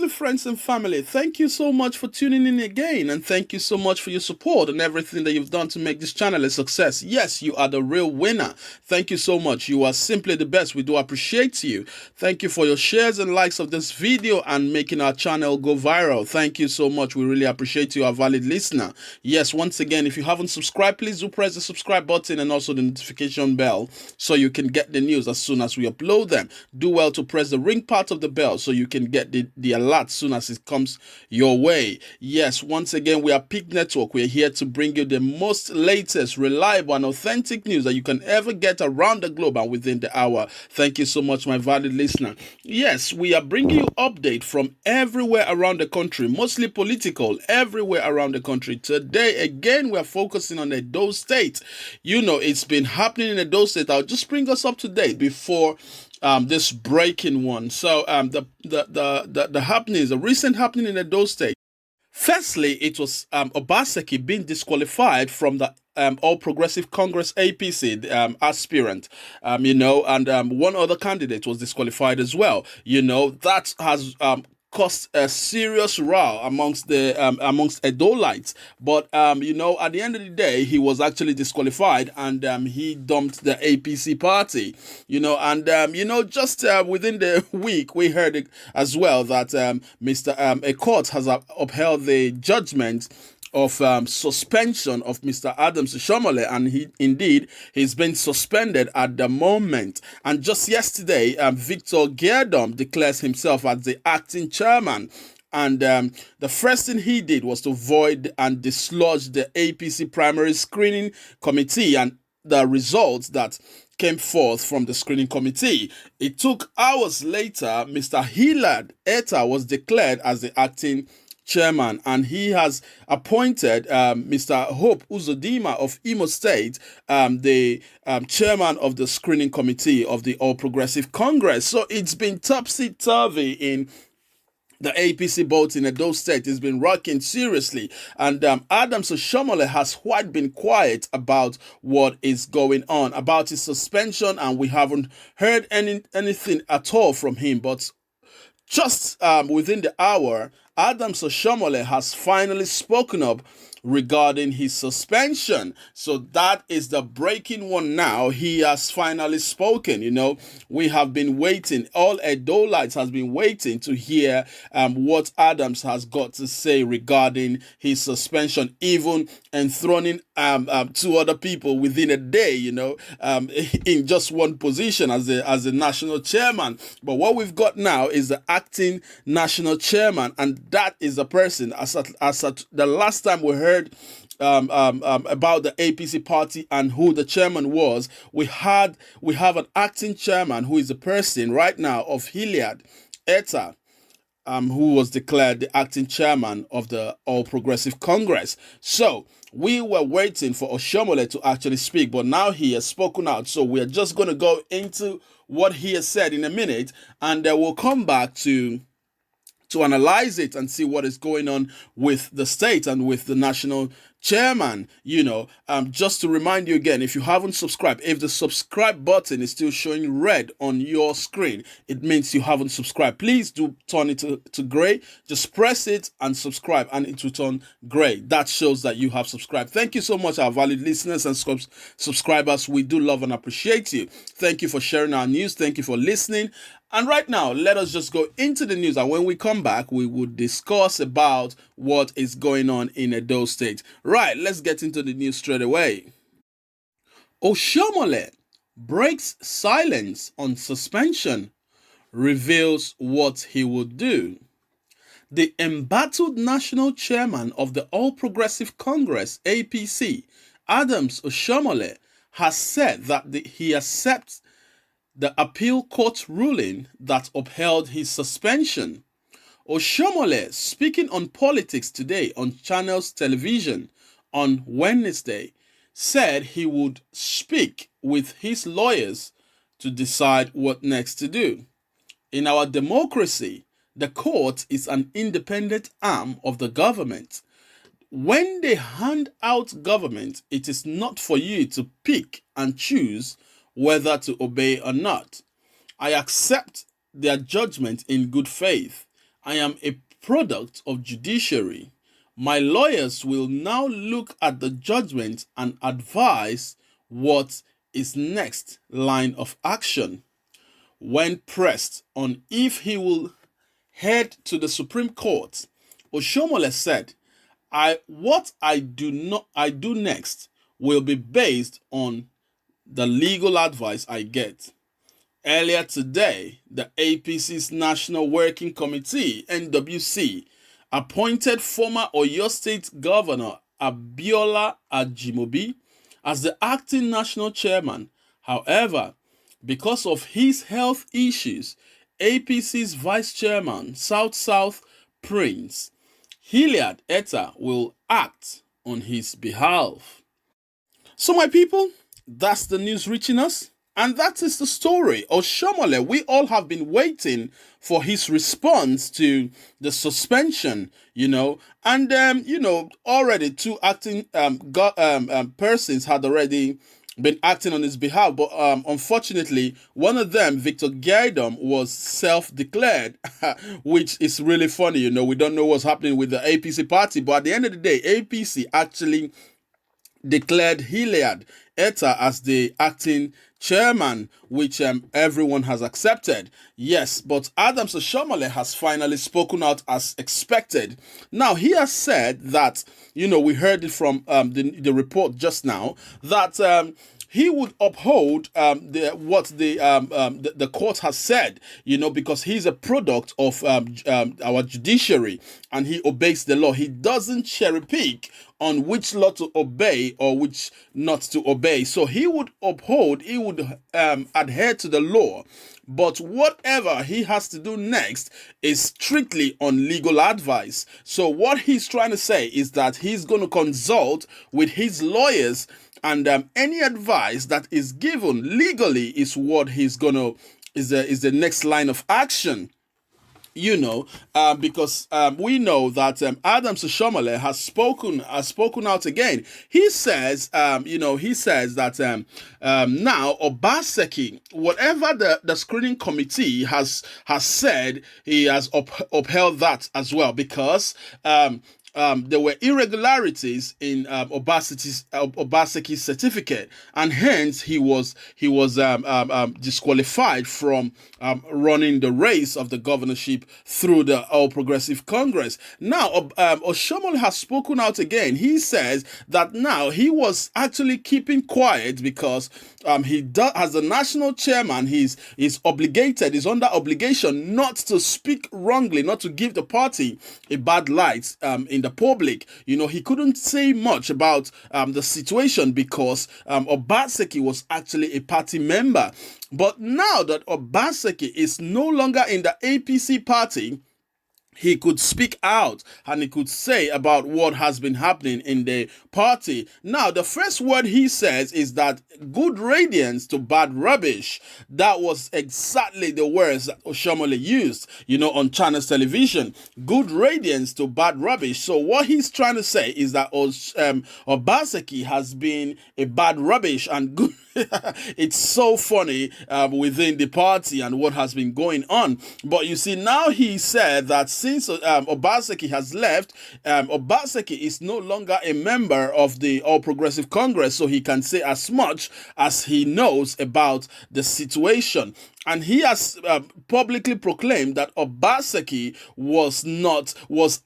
lovely friends and family, thank you so much for tuning in again, and thank you so much for your support and everything that you've done to make this channel a success. Yes, you are the real winner. Thank you so much. You are simply the best. We do appreciate you. Thank you for your shares and likes of this video and making our channel go viral. Thank you so much. We really appreciate you, our valid listener. Yes, once again, if you haven't subscribed, please do press the subscribe button and also the notification bell so you can get the news as soon as we upload them. Do well to press the ring part of the bell so you can get the alert soon as it comes your way. Yes, once again, we are Peak Network. We're here to bring you the most latest, reliable, and authentic news that you can ever get around the globe and within the hour. Thank you so much, my valued listener. Yes, we are bringing you update from everywhere around the country, mostly political, everywhere around the country. Today, again, we are focusing on Edo State. You know, it's been happening in Edo State. I'll just bring us up to date before this breaking one. So the happenings, the recent happening in Edo State. Firstly, it was Obaseki being disqualified from the All Progressive Congress APC aspirant, and one other candidate was disqualified as well. You know, that has caused a serious row amongst Edolites. But at the end of the day, he was actually disqualified, and he dumped the APC party. Just within the week, we heard it as well that a court has upheld the judgment of suspension of Mr. Oshiomhole, and he's been suspended at the moment. And just yesterday, Victor Giedom declares himself as the acting chairman. And the first thing he did was to void and dislodge the APC primary screening committee and the results that came forth from the screening committee. It took hours later, Mr. Hilad Eta was declared as the acting chairman, and he has appointed Mr. Hope Uzodinma of Imo State, the chairman of the screening committee of the All Progressive Congress. So it's been topsy-turvy in the APC vote in Edo State. Has been rocking seriously, and Oshiomhole has quite been quiet about what is going on, about his suspension, and we haven't heard anything at all from him. But just within the hour, Oshiomhole has finally spoken up regarding his suspension. So that is the breaking one now. He has finally spoken. We have been waiting. All Edolites has been waiting to hear what Adams has got to say regarding his suspension, even enthroning two other people within a day, in just one position as the national chairman. But what we've got now is the acting national chairman, and that is the person, as at the last time we heard about the APC party and who the chairman was, we have an acting chairman who is the person right now of Hilad Eta, who was declared the acting chairman of the All Progressive Congress. So we were waiting for Oshiomhole to actually speak, but now he has spoken out. So we are just going to go into what he has said in a minute, and we'll come back to analyze it and see what is going on with the state and with the national chairman. Just to remind you again, if you haven't subscribed, if the subscribe button is still showing red on your screen, it means you haven't subscribed. Please do turn it to gray. Just press it and subscribe, and it will turn gray. That shows that you have subscribed. Thank you so much, our valued listeners and subscribers. We do love and appreciate you. Thank you for sharing our news. Thank you for listening. And right now, let us just go into the news, and when we come back, we will discuss about what is going on in Edo State. Right, let's get into the news straight away. Oshiomhole breaks silence on suspension, reveals what he would do. The embattled national chairman of the All Progressive Congress, APC, Oshiomhole, has said that he accepts the appeal court ruling that upheld his suspension. Oshiomhole, speaking on politics today on Channels Television on Wednesday, said he would speak with his lawyers to decide what next to do. In our democracy, the court is an independent arm of the government. When they hand out government, it is not for you to pick and choose whether to obey or not. I accept their judgment in good faith. I am a product of judiciary. My lawyers will now look at the judgment and advise what is next line of action. When pressed on if he will head to the Supreme Court, Oshiomhole said, what I do next will be based on the legal advice I get. Earlier today, the APC's National Working Committee, NWC, appointed former Oyo State Governor Abiola Ajimobi as the acting national chairman. However, because of his health issues, APC's vice chairman, South Prince Hilliard Etta, will act on his behalf. So my people, that's the news reaching us. And that is the story. Oshiomhole, we all have been waiting for his response to the suspension, and already two acting persons had already been acting on his behalf, but unfortunately, one of them, Victor Gaidom, was self-declared, which is really funny. We don't know what's happening with the APC party, but at the end of the day, APC actually declared Hilliard Etta as the acting chairman, which everyone has accepted. Yes, but Adams Oshiomhole has finally spoken out as expected. Now, he has said that, we heard it from the report just now, that he would uphold what the court has said, because he's a product of our judiciary and he obeys the law. He doesn't cherry pick on which law to obey or which not to obey. So he would adhere to the law. But whatever he has to do next is strictly on legal advice. So what he's trying to say is that he's going to consult with his lawyers, and any advice that is given legally is what he's going to is the next line of action. Because we know that Adams Oshiomhole has spoken out again. He says, that now Obaseki, whatever the screening committee has said, he has upheld that as well, because there were irregularities in Obaseki's certificate, and hence he was disqualified from running the race of the governorship through the All Progressive Congress. Now, Oshiomhole has spoken out again. He says that now he was actually keeping quiet because as the national chairman, he's obligated, he's under obligation not to speak wrongly, not to give the party a bad light in the public. He couldn't say much about the situation because Obaseki was actually a party member. But now that Obaseki is no longer in the APC party, he could speak out and he could say about what has been happening in the party. Now, the first word he says is that good radiance to bad rubbish. That was exactly the words that Oshiomhole used, on Channels Television. Good radiance to bad rubbish. So what he's trying to say is that Obaseki has been a bad rubbish and good. It's so funny within the party and what has been going on. But you see, now he said that since Obaseki has left, Obaseki is no longer a member of the All Progressive Congress, so he can say as much as he knows about the situation. And he has publicly proclaimed that Obaseki was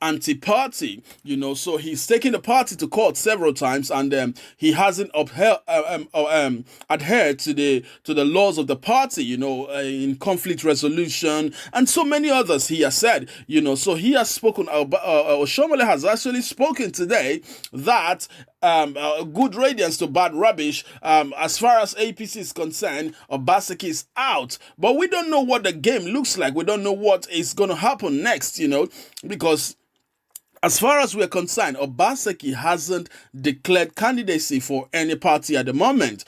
anti-party, so he's taken the party to court several times, and he hasn't adhered to the laws of the party, in conflict resolution and so many others. He has said, so he has spoken. Oshiomhole has actually spoken today that good radiance to bad rubbish. As far as APC is concerned, Obaseki is out. But we don't know what the game looks like. We don't know what is going to happen next, because as far as we're concerned, Obaseki hasn't declared candidacy for any party at the moment,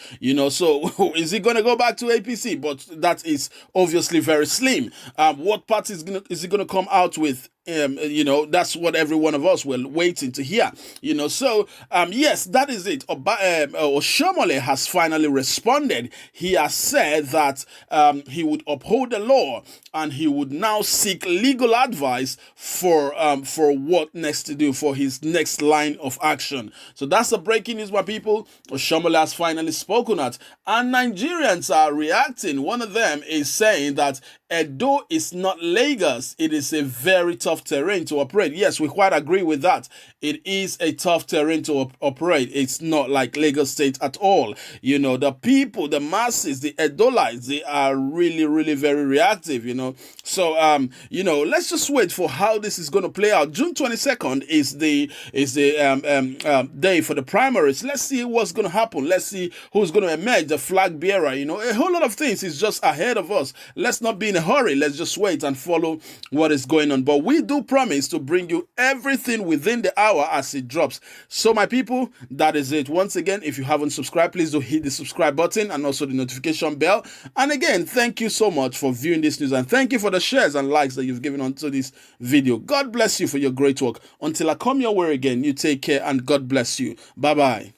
so is he going to go back to APC? But that is obviously very slim. What party is he going to come out with? that's what every one of us were waiting to hear. So yes, that is it. Oshiomhole has finally responded. He has said that he would uphold the law and he would now seek legal advice for what next to do, for his next line of action. So that's the breaking news, my people. Oshiomhole has finally spoken out, and Nigerians are reacting. One of them is saying that Edo is not Lagos. It is a very tough terrain to operate. Yes, we quite agree with that. It is a tough terrain to operate. It's not like Lagos State at all. The people, the masses, the Edolites, they are really, really very reactive, So, let's just wait for how this is going to play out. June 22nd is the day for the primaries. Let's see what's going to happen. Let's see who's going to emerge, the flag bearer. A whole lot of things is just ahead of us. Let's not be in a hurry. Let's just wait and follow what is going on. But we do promise to bring you everything within the hour as it drops. So, my people, that is it. Once again, if you haven't subscribed, please do hit the subscribe button and also the notification bell. And again, thank you so much for viewing this news, and thank you for the shares and likes that you've given onto this video. God bless you for your great work. Until I come your way again, you take care and God bless you. Bye-bye.